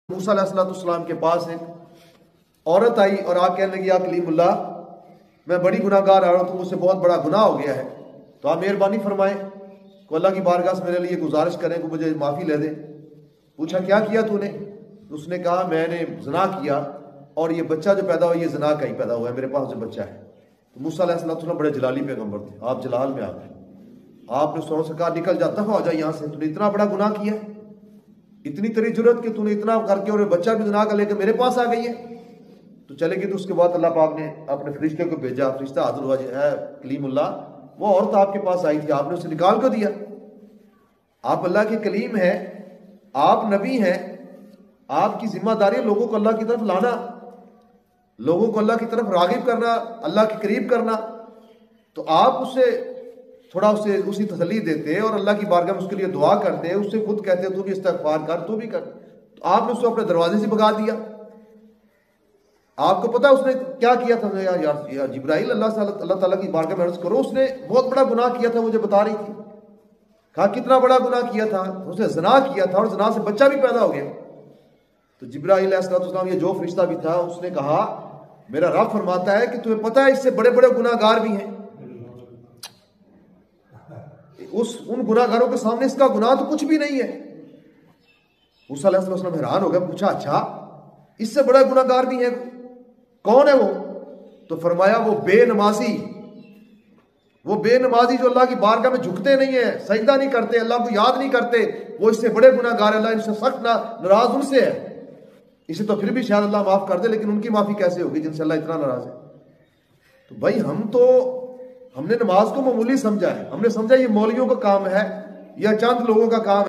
मूसा अलैहिस्सलाम के पास एक औरत आई और आप कहने लगी, या कलीमुल्लाह, मैं बड़ी गुनाहगार आ रहा हूँ, तो मुझसे बहुत बड़ा गुनाह हो गया है, तो आप मेहरबानी फरमाएं को अल्लाह की बारगाह से मेरे लिए गुजारिश करें कि मुझे माफ़ी ले दे। पूछा क्या किया तूने? उसने कहा मैंने ज़िना किया और ये बच्चा जो पैदा हुआ ये ज़िना का ही पैदा हुआ है, मेरे पास जो बच्चा है। तो मूसा अलैहिस्सलाम बड़े जलाली पैगम्बर थे, आप जलाल में आ गए। आपने उससे से कहा निकल जाता हो जाए यहाँ से, तूने इतना बड़ा गुनाह किया है, इतनी तेरी जरूरत कि तूने इतना करके और बच्चा भी गुनाह कर लेकर मेरे पास आ गई है। तो चलेगी। तो उसके बाद अल्लाह पाक ने अपने फरिश्ते को भेजा, फरिश्ता हाजिर हुआ, है कलीमुल्लाह, वो औरत आपके पास आई थी, आपने उसे निकाल कर दिया। आप अल्लाह के कलीम है, आप नबी हैं, आपकी जिम्मेदारी लोगों को अल्लाह की तरफ लाना, लोगों को अल्लाह की तरफ रागिब करना, अल्लाह के करीब करना। तो आप उसे थोड़ा उसी तसल्ली देते और अल्लाह की बारगाह में उसके लिए दुआ करते, उससे खुद कहते तू भी इस्तिग़फ़ार कर, तू भी कर। तो आपने उसको अपने दरवाजे से भगा दिया। आपको पता उसने क्या किया था? यार जिब्राइल, अल्लाह ताला की बारगाह में अर्ज़ करो, उसने बहुत बड़ा गुनाह किया था, मुझे बता रही थी। कहा कितना बड़ा गुनाह किया था? उसने ज़िना किया था और ज़िना से बच्चा भी पैदा हो गया। तो जिब्राइल अलैहिस्सलाम, ये जो फरिश्ता भी था, उसने कहा मेरा रब फरमाता है कि तुम्हें पता है इससे बड़े बड़े गुनाहगार भी हैं, उन गुनाहगारों के सामने इसका गुनाह तो कुछ भी नहीं है। मूसा अलैहिस्सलाम हैरान हो गया, पूछा अच्छा इससे बड़ा गुनाहगार भी है? कौन है वो? तो फरमाया वो बेनमाजी जो अल्लाह की बारगाह में झुकते नहीं है, सजदा नहीं करते, अल्लाह को याद नहीं करते, वो इससे बड़े गुनाहगार, अल्लाह इनसे सख्त नाराज उनसे है। इसे तो फिर भी शायद अल्लाह माफ कर दे, लेकिन उनकी माफी कैसे होगी जिनसे अल्लाह इतना नाराज है? तो भाई हमने नमाज को मामूली समझा है, हमने समझा ये मौलवियों का काम है या चंद लोगों का काम है।